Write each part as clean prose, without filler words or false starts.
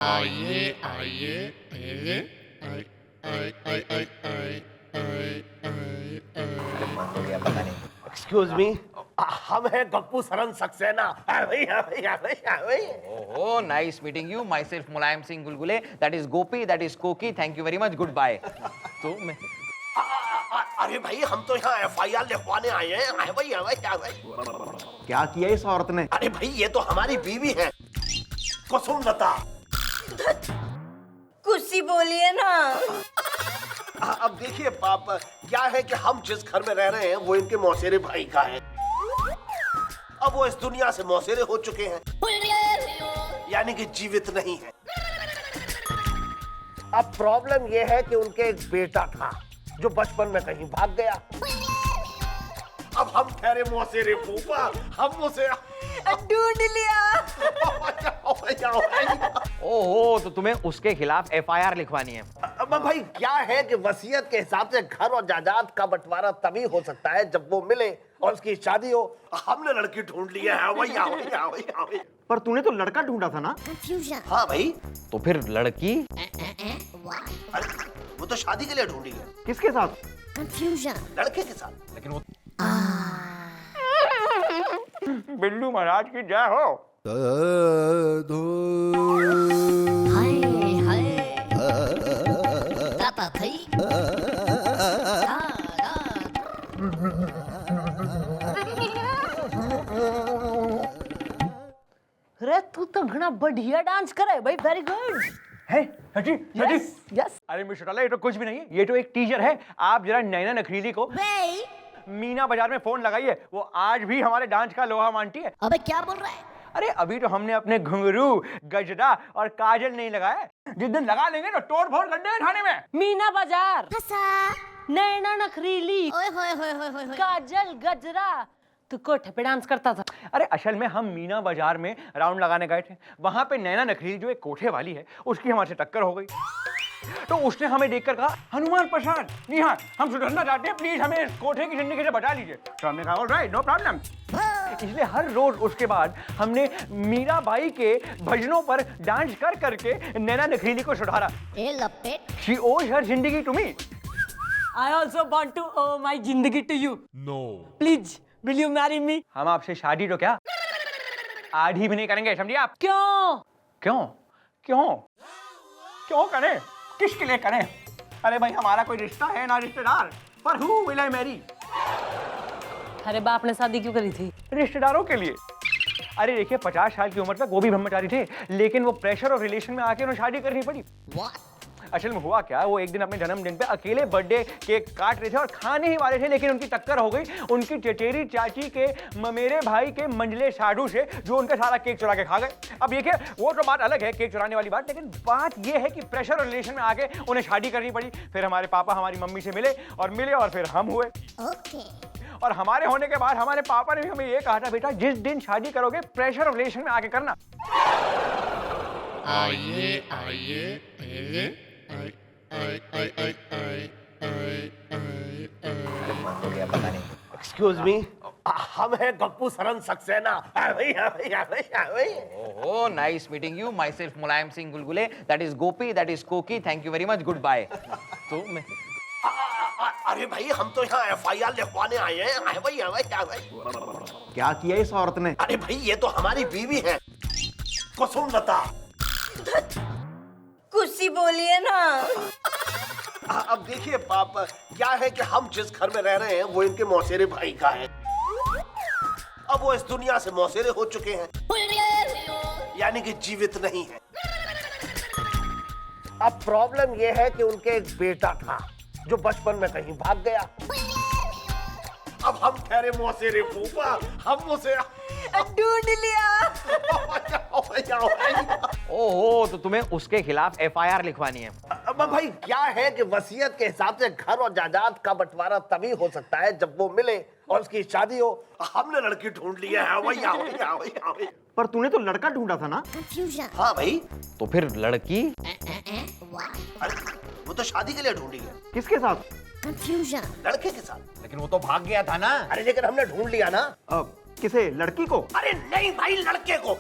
आइए आइए आइए आइए आइए आइए आइए आइए आइए एक्सक्यूज मी, हम हैं Gappu Saran Saxena. Oh, nice meeting you. Myself Mulayam Singh Gulgule. That is Gopi. That is Koki. Thank you very much. Goodbye. तो मैं अरे भाई, हम तो यहाँ FIR लिखवाने आए हैं। क्या किया इस औरत ने? अरे भाई, ये तो हमारी बीवी है, कुसुमलता। कुछ ही बोलिए ना। अब देखिए पाप, क्या है कि हम जिस घर में रह रहे हैं वो इनके मौसेरे भाई का है। अब वो इस दुनिया से मौसेरे हो चुके हैं, यानी कि जीवित नहीं है। अब प्रॉब्लम ये है कि उनके एक बेटा था जो बचपन में कहीं भाग गया। अब हम ठहरे मौसेरे फूफा, हम उसे ढूंढ लिया। ओहो, तो तुम्हें उसके खिलाफ FIR लिखवानी है। अब भाई क्या है कि वसीयत के हिसाब से घर और जायदाद का बंटवारा तभी हो सकता है जब वो मिले और उसकी शादी हो। हमने लड़की ढूंढ ली है। वही। पर तूने तो लड़का ढूंढा था ना? हाँ भाई, तो फिर लड़की? अरे वो तो शादी के लिए ढूंढी है। किसके साथ? लड़के के साथ। लेकिन वो बिल्लू महाराज की जय हो। अरे तू तो घना बढ़िया डांस करे भाई, वेरी गुड। है हटी हटी। यस। अरे मिस्टर टाला, ये तो कुछ भी नहीं है, ये तो एक टीजर है। आप जरा नैना नखरीली को मीना बाजार में फोन लगाइए, वो आज भी हमारे डांस का लोहा मानती है। अबे क्या बोल रहा है? अरे अभी तो हमने अपने घुंघरू, गजरा और काजल नहीं लगाया, जिस दिन लगा लेंगे तो तोड़ फोड़ कर देंगे थाने में। मीना बाजार, नैना नखरीली, ओए होए होए होए होए। काजल, गजरा, तू कोठे पे डांस करता था। अरे असल में हम मीना बाजार में राउंड लगाने गए थे, वहां पे नैना नखरीली जो एक कोठे वाली है उसकी हमारे से टक्कर हो गई। तो उसने हमें देखकर कहा, हनुमान प्रसाद जी हाँ, हम सुधरना चाहते हैं, प्लीज हमें इस कोठे की जिंदगी से बचा लीजिए। तो हमने कहा ऑलराइट, नो प्रॉब्लम। इसलिए हर रोज उसके बाद हमने मीराबाई के भजनों पर डांस कर करके नैना नखरीली को सुधारा। ए लपेट। शी ओज हर जिंदगी to me. I also want to owe my जिंदगी to you. No. Please, will you marry me? हम आपसे शादी तो क्या आधी भी नहीं करेंगे, समझिए आप। क्यों? क्यों क्यों क्यों करें, किसके लिए करें? अरे भाई, हमारा कोई रिश्ता है ना रिश्तेदार, पर हु विल आई मैरी? अरे बाप ने शादी क्यों करी थी? रिश्तेदारों के लिए। अरे देखिए, 50 साल की उम्र तक वो भी ब्रह्मचारी थे, लेकिन वो प्रेशर और रिलेशन में आके उन्हें शादी करनी पड़ी। असल में हुआ क्या, वो एक दिन अपने जन्मदिन पे अकेले बर्थडे केक काट रहे थे और खाने ही वाले थे, लेकिन उनकी टक्कर हो गई उनकी चचेरी चाची के ममेरे भाई के मंजले साधु से, जो उनका सारा केक चुरा के खा गए। अब देखिए, वो तो बात अलग है, केक चुराने वाली बात, लेकिन बात ये है कि प्रेशर और रिलेशन में आके उन्हें शादी करनी पड़ी। फिर हमारे पापा हमारी मम्मी से मिले और फिर हम हुए। और हमारे होने के बाद हमारे पापा ने भी हमें ये कहा था, बेटा जिस दिन शादी करोगे प्रेशर और रिलेशन में आके करना। आइए आइए आइए आइए आइए आइए आइए। एक्सक्यूज मी, हम हैं Gappu Saran Saxena. Oh, nice meeting you. Myself Mulayam Singh Gulgule. That is Gopi. That is Koki. Thank you very much. Goodbye. तो मैं अरे भाई, हम तो यहाँ FIR लिखवाने आए हैं। क्या किया इस औरत ने? अरे भाई, ये तो हमारी बीवी है, कुसुमलता। कुछ ही बोलिए ना। अब देखिए पाप, क्या है कि हम जिस घर में रह रहे हैं वो इनके मौसेरे भाई का है। अब वो इस दुनिया से मौसेरे हो चुके हैं, यानी कि जीवित नहीं है। अब प्रॉब्लम ये है कि उनके एक बेटा था जो बचपन में कहीं भाग गया। अब हम ठहरे मौसेरे फूफा, हम उसे ढूंढ लिया। ओहो, तो तुम्हें उसके खिलाफ FIR लिखवानी है। अब भाई क्या है कि वसीयत के हिसाब से घर और जायदाद का बंटवारा तभी हो सकता है जब वो मिले और उसकी शादी हो। हमने लड़की ढूंढ ली है। वही। पर तूने तो लड़का ढूंढा था ना? हाँ भाई, तो फिर लड़की? अरे वो तो शादी के लिए ढूंढी है। किसके साथ? लड़के के साथ। लेकिन वो तो भाग गया था ना। अरे लेकिन हमने ढूंढ लिया ना। किसे? लड़की को? अरे नहीं भाई, लड़के को।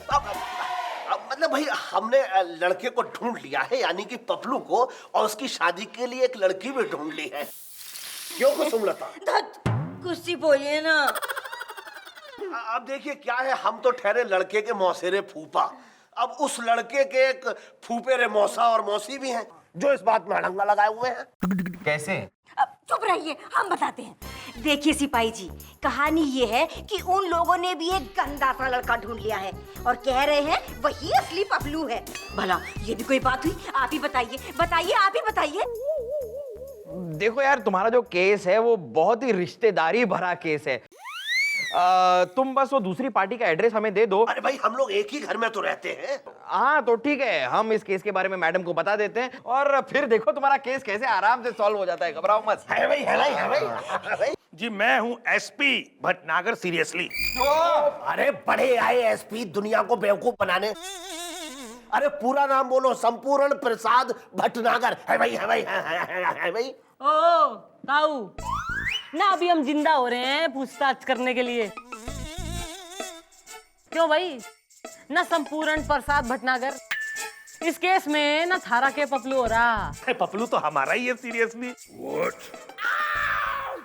मतलब भाई हमने लड़के को ढूंढ लिया है, यानी कि पपलू को, और उसकी शादी के लिए एक लड़की भी ढूंढ ली है। क्यों कुसुमलता? कुछ ही बोलिए ना। अब देखिए क्या है, हम तो ठहरे लड़के के मौसेरे फूफा, अब उस लड़के के एक फूफेरे मौसा और मौसी भी हैं जो इस बात में अड़ंगा लगाए हुए हैं। कैसे? अब चुप रहिए, हम बताते हैं। देखिए सिपाही जी, कहानी ये है कि उन लोगों ने भी एक गंदा सा लड़का ढूंढ लिया है और कह रहे हैं वही असली पपलू है। भला ये भी कोई बात हुई? आप ही बताइए, बताइए, आप ही बताइए। देखो यार, तुम्हारा जो केस है वो बहुत ही रिश्तेदारी भरा केस है। तुम बस वो दूसरी पार्टी का एड्रेस हमें दे दो। अरे भाई हम लोग एक ही घर में तो रहते हैं। हाँ तो ठीक है, हम इस केस के बारे में मैडम को बता देते हैं और फिर देखो तुम्हारा केस कैसे आराम से सॉल्व हो जाता है। घबराओ मत। है भाई, है भाई, है भाई, है भाई। जी मैं हूँ एसपी भटनागर सीरियसली। अरे बड़े आए एसपी दुनिया को बेवकूफ बनाने। अरे पूरा नाम बोलो, संपूर्ण प्रसाद भटनागर। है भाई, है भाई, है भाई। ओ ताऊ ना, अभी हम जिंदा हो रहे हैं पूछताछ करने के लिए। क्यों भाई? ना संपूर्ण प्रसाद भटनागर इस केस में, ना थारा के पपलू हो रहा। पपलू तो हमारा ही है सीरियसली।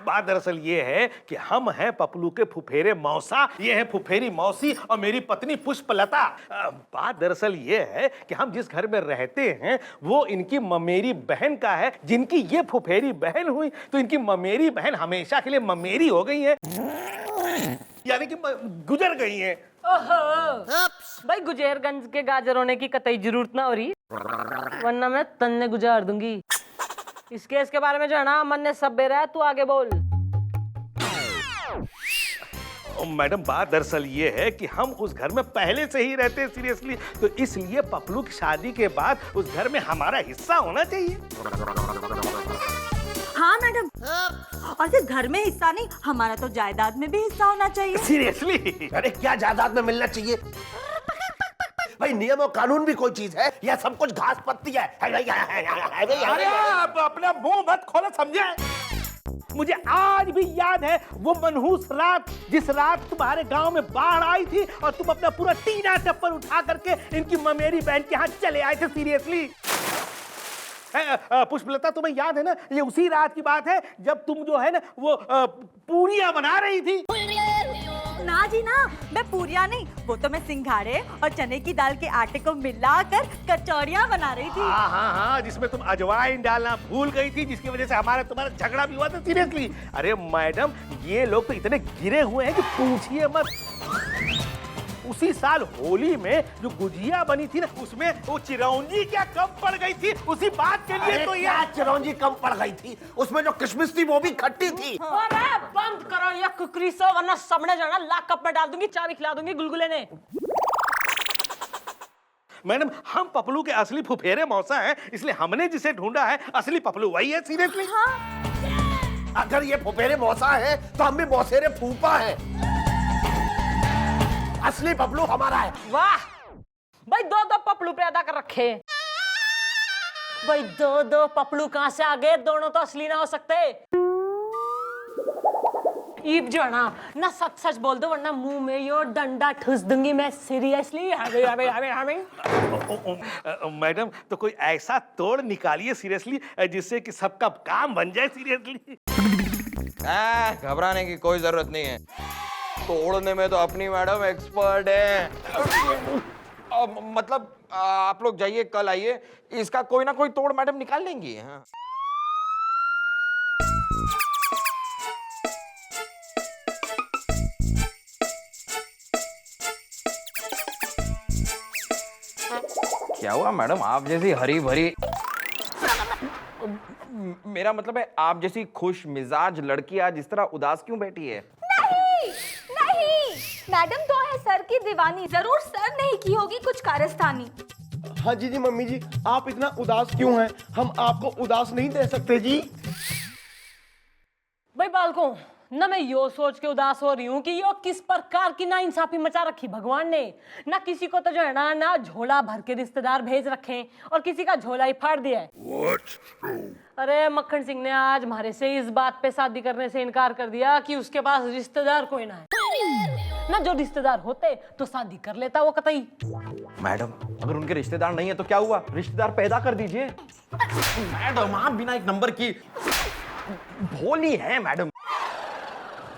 बात दरअसल ये है कि हम हैं पपलू के फुफेरे मौसा, ये है फुफेरी मौसी और मेरी पत्नी पुष्पलता। बात दरअसल ये है कि हम जिस घर में रहते हैं वो इनकी ममेरी बहन का है। जिनकी ये फुफेरी बहन हुई तो इनकी ममेरी बहन हमेशा के लिए ममेरी हो गई है, यानी कि गुजर गई है। ओहो भाई, गुजेरगंज के गाजर होने की कतई जरूरत ना हो रही, वरना मैं तन्ने गुजार दूंगी। इस केस के बारे में जो है ना, मन ने सब बेरा है, तू आगे बोल। मैडम बात दरअसल ये है कि हम उस घर में पहले से ही रहते हैं सीरियसली, तो इसलिए पपलू की शादी के बाद उस घर में हमारा हिस्सा होना चाहिए। हाँ मैडम, और सिर्फ घर में हिस्सा नहीं, हमारा तो जायदाद में भी हिस्सा होना चाहिए। सीरियसली? अरे क्या जायदाद में मिलना चाहिए भाई? नियम और कानून भी कोई चीज है या सब कुछ घास पत्ती है? अरे आप अपना मुंह मत खोलो, समझे? मुझे आज भी याद है वो मनहूस रात, जिस रात तुम्हारे गांव में बाढ़ आई थी और तुम अपना पूरा टीना टप्पर उठा करके इनकी ममेरी बहन के यहाँ चले आए थे। सीरियसली पुष्पलता, तुम्हें याद है ना, ये उसी रात की बात है जब तुम जो है ना वो पूरियां बना रही थी। ना जी ना, मैं पूरियां नहीं, वो तो मैं सिंघाड़े और चने की दाल के आटे को मिलाकर कचौड़ियां बना रही थी। हाँ हाँ हाँ, जिसमें तुम अजवाइन डालना भूल गई थी, जिसकी वजह से हमारा तुम्हारा झगड़ा भी हुआ था। सीरियसली अरे मैडम, ये लोग तो इतने गिरे हुए हैं कि पूछिए मत। उसी साल होली में जो गुजिया बनी थी ना, उसमें वो चिरौंजी क्या कम पड़ गई थी, उसी बात के लिए तो ये चिरौंजी कम पड़ गई थी, उसमें जो किशमिश थी वो भी खट्टी थी। अरे बंद करो ये कुकरी से, वरना सबने जाना लाख कप में डाल दूंगी, चाबी खिला दूंगी गुलगुले ने। मैडम हम पपलू के असली फुफेरे मौसा हैं, इसलिए हमने जिसे ढूंढा है असली पपलू वही है। सीरियसली अगर ये फुफेरे मौसा है तो हम भी मौसेरे फूफा हैं। असली पपलू हमारा है। वाह भाई, दो दो पपलू पैदा कर रखे भाई। दो दो पपलू कहां से आ गए? दोनों तो असली ना हो सकते। ईब जो है ना सच सच बोल दो, वरना मुंह में यो डंडा ठूस दूंगी मैं। सीरियसली मैडम तो कोई ऐसा तोड़ निकालिए सीरियसली जिससे कि सबका काम बन जाए। सीरियसली घबराने की कोई जरूरत नहीं है, तोड़ने में तो अपनी मैडम एक्सपर्ट है। मतलब आप लोग जाइए, कल आइए, इसका कोई ना कोई तोड़ मैडम निकाल लेंगी। हाँ। क्या हुआ मैडम, आप जैसी हरी भरी, मेरा मतलब है आप जैसी खुश मिजाज लड़की आज इस तरह उदास क्यों बैठी है? नहीं, मैडम तो है सर की दीवानी, जरूर सर नहीं की होगी कुछ कारस्तानी। हाँ जी मम्मी जी, आप इतना उदास क्यों हैं? हम आपको उदास नहीं दे सकते जी। भाई बालकों, ना मैं यो सोच के उदास हो रही हूँ कि यो किस प्रकार की ना इंसाफी मचा रखी भगवान ने। ना किसी को तो जो है ना झोला भर के रिश्तेदार भेज रखे और किसी का झोला ही फाड़ दिया है। अरे मक्खन सिंह ने आज हमारे से इस बात पे शादी करने से इनकार कर दिया कि उसके पास रिश्तेदार कोई ना है। ना जो रिश्तेदार होते तो शादी कर लेता वो कतई। मैडम अगर उनके रिश्तेदार नहीं है तो क्या हुआ, रिश्तेदार पैदा कर दीजिए। मैडम आप बिना एक नंबर की भोली है मैडम।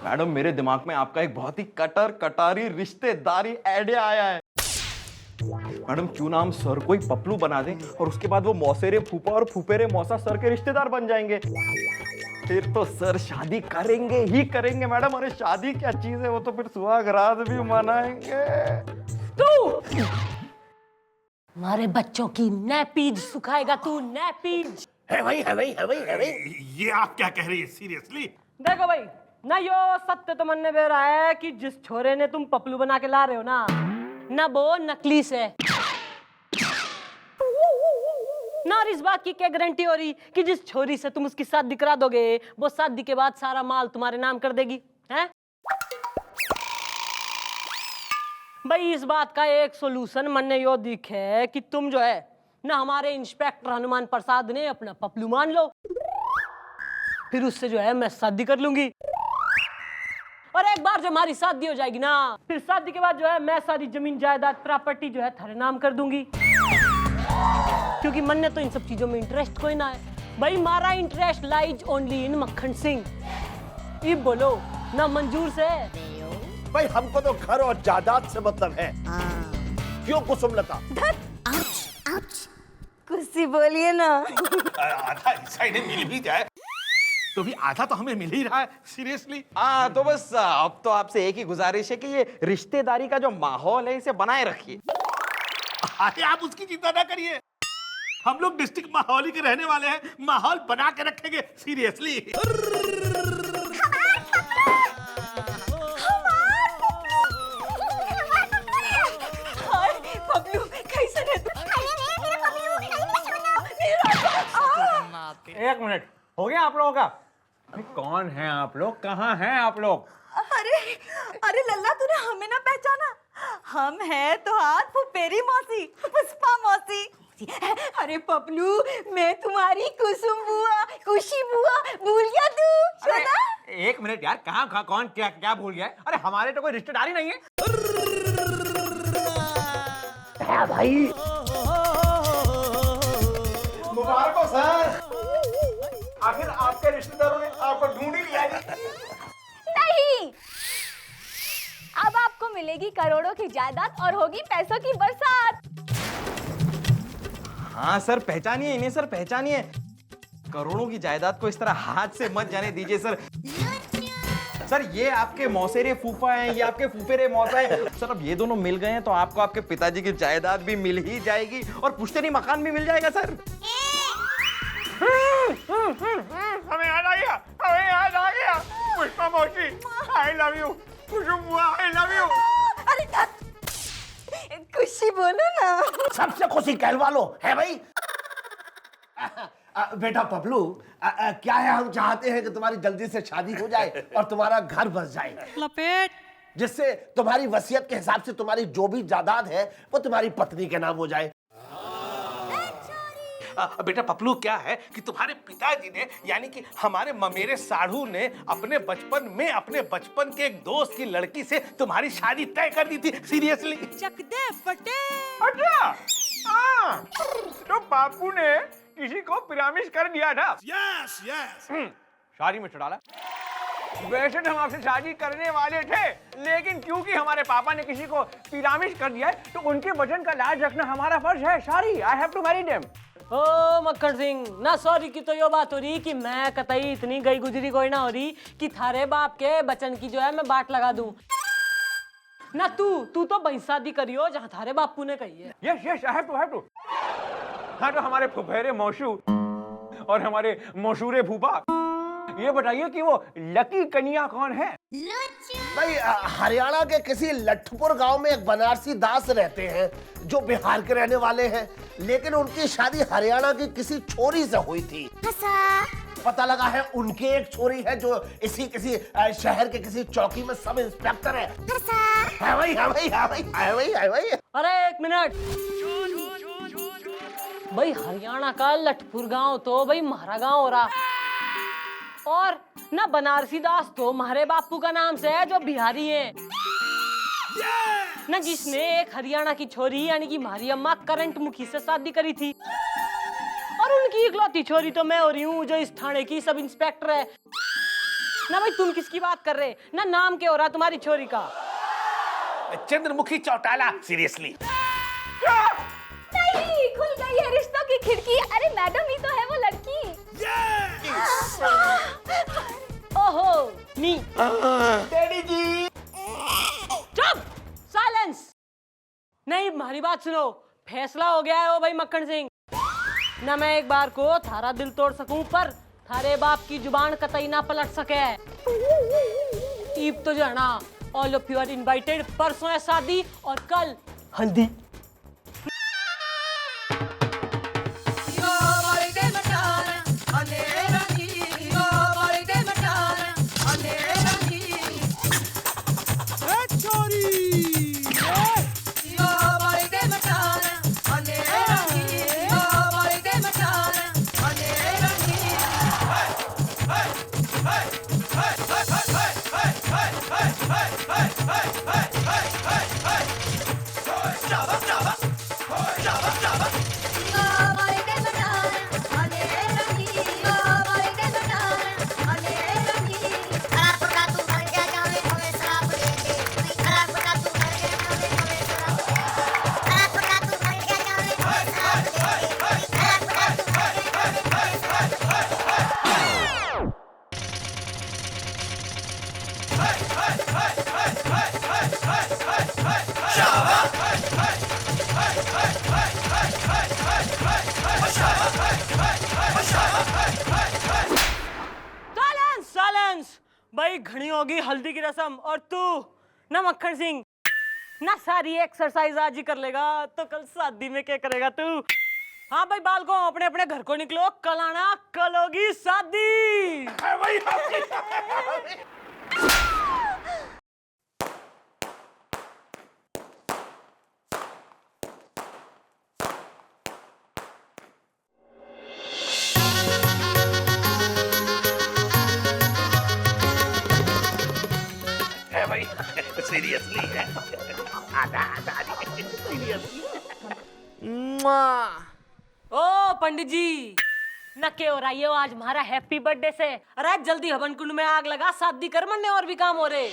मैडम मेरे दिमाग में आपका एक बहुत ही कटारी रिश्तेदारी आइडिया आया है। मैडम क्यों ना हम सर को ही पपलू बना दें और उसके बाद वो मौसेरे फूफा और फूफेरे मौसा सर के रिश्तेदार बन जाएंगे। फिर तो सर शादी करेंगे ही करेंगे मैडम। अरे शादी क्या चीज है, वो तो फिर सुहाग रात भी मनाएंगे। तू हमारे बच्चों की नैपीज सुखाएगा तू, नैपीज। है भाई, है भाई, है भाई, है भाई। ये आप क्या कह रही है सीरियसली? देखो भाई ना, यो सत्य तो मन में बेर रहा है कि जिस छोरे ने तुम पपलू बना के ला रहे हो ना वो नकली से ना, और इस बात की क्या गारंटी हो रही कि जिस छोरी से तुम उसकी शादी करा दोगे वो शादी के बाद सारा माल तुम्हारे नाम कर देगी, हैं? भाई इस बात का एक सॉल्यूशन मन ने यो दिखे कि तुम जो है ना हमारे इंस्पेक्टर हनुमान प्रसाद ने अपना पपलू मान लो, फिर उससे जो है मैं शादी कर लूंगी। और एक बार जब हमारी शादी हो जाएगी ना, फिर शादी के बाद जो है मैं सारी जमीन जायदाद प्रॉपर्टी जो है थारे नाम कर दूंगी, क्योंकि मन ने तो इन सब चीजों में इंटरेस्ट कोई ना है। भाई मारा इंटरेस्ट लाइज ओनली इन मक्खन सिंह। ये बोलो ना मंजूर से? भाई हमको तो घर और जायदाद से मतलब है। क्यों कुसुमलता? कुछ सी बोलिए ना। आधा हिस्सा इन्हें मिल भी जाए तो भी आधा तो हमें मिल ही रहा है। सीरियसली हाँ तो बस अब तो आपसे एक ही गुजारिश है कि ये रिश्तेदारी का जो माहौल है इसे बनाए रखिए। अरे आप उसकी चिंता ना करिए, हम लोग डिस्ट्रिक्ट माहौली के रहने वाले हैं, माहौल बना के रखेंगे। सीरियसली पपलू कैसे है तू? एक मिनट हो गया आप लोगों का? कौन है आप लोग, कहाँ हैं आप लोग? अरे लल्ला तूने हमें ना पहचाना? हम हैं तो हाथ फुफेरी मौसी, पुष्पा मौसी। अरे पपलू मैं तुम्हारी कुसुम बुआ, खुशी बुआ, भूल गया तू? सुना? एक मिनट यार, कहाँ कौन क्या क्या भूल गया है? अरे हमारे तो कोई रिश्तेदार ही नहीं है। भाई मुबारक हो सर, आखिर आपके रिश्तेदारों ने आपको ढूंढ ही लिया। नहीं, अब आपको मिलेगी करोड़ों की जायदाद और होगी पैसों की बरसात। हाँ सर पहचानिए इन्हें, सर पहचानिए। करोड़ों की जायदाद को इस तरह हाथ से मत जाने दीजिए सर। सर ये आपके मौसेरे फूफा हैं, ये आपके फूफेरे मौसा हैं। सर अब ये दोनों मिल गए हैं तो आपको आपके पिताजी की जायदाद भी मिल ही जाएगी और पुश्तैनी मकान भी मिल जाएगा सर। हमें याद आ गया, हमें याद आ गया। पुष्पा मौसी आई लव यू, कुसुम बुआ आई लव यू। अरे खुशी बोलो ना। सबसे खुशी कहलवा लो, है भाई। बेटा पपलू, क्या है, हम चाहते हैं कि तुम्हारी जल्दी से शादी हो जाए और तुम्हारा घर बस जाए, लपेट, जिससे तुम्हारी वसीयत के हिसाब से तुम्हारी जो भी जायदाद है वो तुम्हारी पत्नी के नाम हो जाए। बेटा पपलू क्या है कि तुम्हारे पिताजी ने यानी कि हमारे ममेरे साढ़ू ने अपने बचपन में अपने बचपन के एक दोस्त की लड़की से तुम्हारी शादी तय कर दी थी। सीरियसली चक दे फटे। अच्छा हाँ, तो बापू ने किसी को पिरामिश कर दिया था। Yes yes. शादी में चढ़ा। वैसे तो हम आपसे शादी करने वाले थे, लेकिन क्योंकि हमारे पापा ने किसी को पिरामिश कर दिया है तो उनके वचन का लाज रखना हमारा फर्ज है। Sorry, I have to marry them. ओ मक्खन सिंह ना, सॉरी की तो यो बात हो रही कि मैं कतई इतनी गई गुजरी कोई ना हो रही कि थारे बाप के बचन की जो है मैं बाट लगा दूं ना। तू तो वही शादी करियो जहाँ थारे बापू ने कही है। Yes yes, I have to. हाँ तो हमारे फुफेरे मौसू और हमारे मौसूरे फूफा, ये बताइए कि वो लकी कन्या कौन है? भाई हरियाणा के किसी लठपुर गांव में एक बनारसी दास रहते हैं जो बिहार के रहने वाले हैं, लेकिन उनकी शादी हरियाणा की किसी छोरी से हुई थी। पता लगा है उनके एक छोरी है जो किसी शहर के किसी चौकी में सब इंस्पेक्टर है। भाई अरे एक मिनट भाई, हरियाणा का लठपुर गांव तो भाई हमारा गांव हो रहा, और ना बनारसी दास तो हमारे बापू का नाम से है जो बिहारी है। न जिसने एक हरियाणा की छोरी यानी कि हमारी अम्मा करंट मुखी से शादी करी थी, और उनकी इकलौती छोरी तो मैं हो रही हूँ जो इस थाने की सब इंस्पेक्टर है। ना भाई तुम किसकी बात कर रहे, ना नाम क्या हो रहा तुम्हारी छोरी का? चंद्रमुखी चौटाला। सीरियसली नहीं, खुल गई है रिश्तों की खिड़की। अरे मैडम ही तो है वो लड़की। ओहो नी। डैडी जी। चुप, साइलेंस। नहीं हमारी बात सुनो, फैसला हो गया है ओ भाई मक्खन सिंह। ना मैं एक बार को थारा दिल तोड़ सकूं पर थारे बाप की जुबान कतई ना पलट सके। ईब तो जो है ना, all of you are invited. परसों है शादी और कल हल्दी। भाई घनी होगी हल्दी की रस्म, और तू ना मक्खन सिंह ना सारी एक्सरसाइज आज ही कर लेगा तो कल शादी में क्या करेगा तू? हाँ भाई बालकों अपने अपने घर को निकलो, कल आना, कल होगी शादी। सीरियसली है। ओ पंडित जी नके हो रही हो आज हमारा हैप्पी बर्थडे से। अरे जल्दी हवन कुंड में आग लगा, शादी कर मरने और भी काम हो रहे।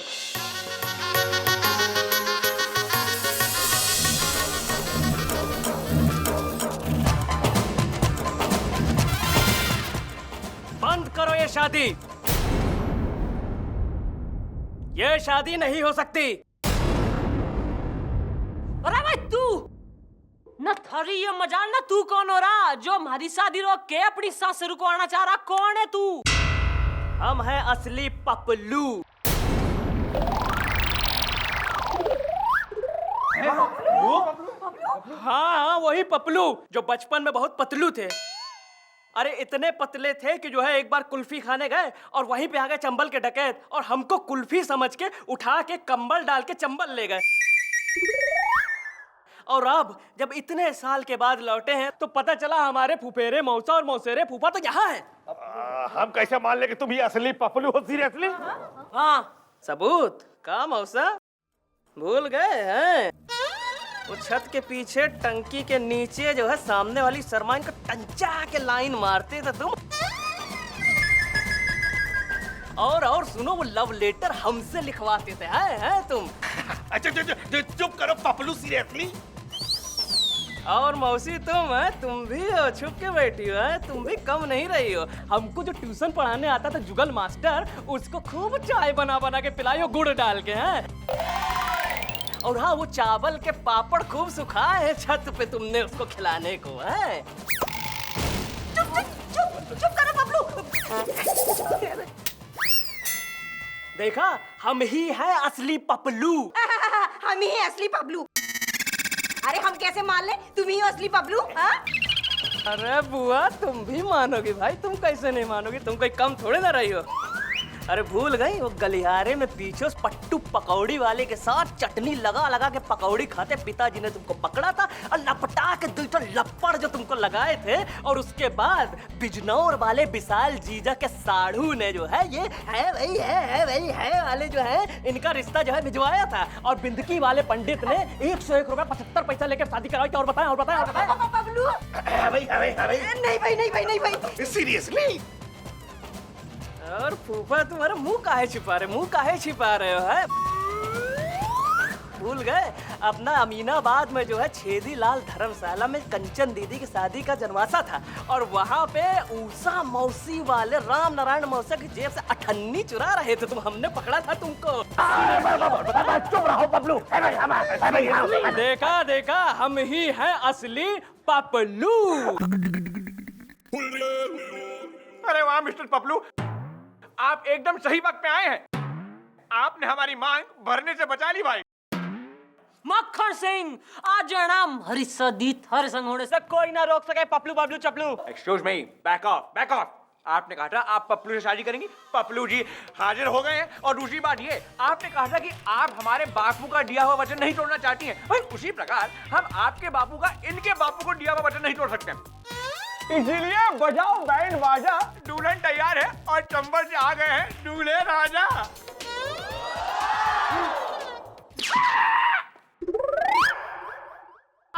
बंद करो ये शादी, ये शादी नहीं हो सकती। अरे भाई तू न थारी ये मजाल, ना तू कौन हो रहा जो हमारी शादी रोक के अपनी सासू को आना चाह रहा? कौन है तू? हम हैं असली पपलू। हाँ वही पपलू जो बचपन में बहुत पतलू थे। अरे इतने पतले थे कि जो है एक बार कुल्फी खाने गए और वहीं पे आ गए चंबल के डकैत और हमको कुल्फी समझ के उठा के कंबल डाल के चंबल ले गए। और अब जब इतने साल के बाद लौटे हैं तो पता चला हमारे फुफेरे मौसा और मौसेरे फूफा तो यहाँ है। हम कैसे मान ले कि तुम ही असली पपलू हो? सीरियसली? हाँ सबूत का मौसा भूल गए हैं? वो छत के पीछे टंकी के नीचे जो है सामने वाली सरमाइन को टंचा के लाइन मारते थे तुम। और सुनो वो लव लेटर हमसे लिखवाते थे हैं तुम। अच्छा चुप करो पपलू। सीरियसली? और मौसी तुम भी हो, छुप के बैठी हो है, तुम भी कम नहीं रही हो। हमको जो ट्यूशन पढ़ाने आता था जुगल मास्टर, उसको खूब चाय बना बना के पिलाई हो गुड़ डाल के हैं। और हाँ वो चावल के पापड़ खूब सुखाए हैं छत पे तुमने उसको खिलाने को है। चुप करो पपलू। देखा हम ही है असली पपलू। हम ही है असली पपलू। अरे हम कैसे मान ले तुम ही हो असली पपलू? अरे बुआ तुम भी मानोगी भाई, तुम कैसे नहीं मानोगी? तुम कोई कम थोड़े ना रही हो। अरे भूल गई वो गलियारे में पीछे उस पट्टू पकौड़ी वाले के साथ चटनी लगा लगा के पकौड़ी खाते पिताजी ने तुमको पकड़ा था और लपटा के दो लपड़ जो तुमको लगाए थे, और उसके बाद बिजनौर वाले विशाल जीजा के साढ़ू ने जो है ये है भाई है वाले जो है इनका रिश्ता जो है भिजवाया था, और बिंदकी वाले पंडित ने 101 रुपए 75 पैसा लेकर शादी कराई थी। और बताएं बबलू नहीं भाई सीरियसली? और फूफा तुम्हारा मुंह काहे छिपा रहे हो है? भूल गए अपना अमीनाबाद में जो है छेदी लाल धर्मशाला में कंचन दीदी की शादी का जनवासा था, और वहाँ पे उषा मौसी वाले राम नारायण मौसा की जेब से अठन्नी चुरा रहे थे तुम, हमने पकड़ा था तुमको। चुप रहो पपलू। देखा हम ही हैं असली पपलू। अरे वाह मिस्टर पपलू, आप एकदम सही वक्त पे आए हैं। आपने हमारी मांग भरने से बचा ली भाई। मक्खन सिंह आज नाम हरी सदी थर संग होने से कोई ना रोक सके Paplu Bablu Chaplu. Excuse me, back off. आपने कहा था आप पपलू से शादी करेंगी, पपलू जी हाजिर हो गए हैं। और दूसरी बात ये, आपने कहा था कि आप हमारे बापू का दिया हुआ वचन नहीं तोड़ना चाहती हैं। भाई उसी प्रकार हम आपके बापू का इनके बापू को दिया हुआ वचन नहीं तोड़ सकते। इसीलिए बजाओ बैंड बाजा, दुल्हन तैयार है और चंबल से आ गए हैं दूल्हे राजा।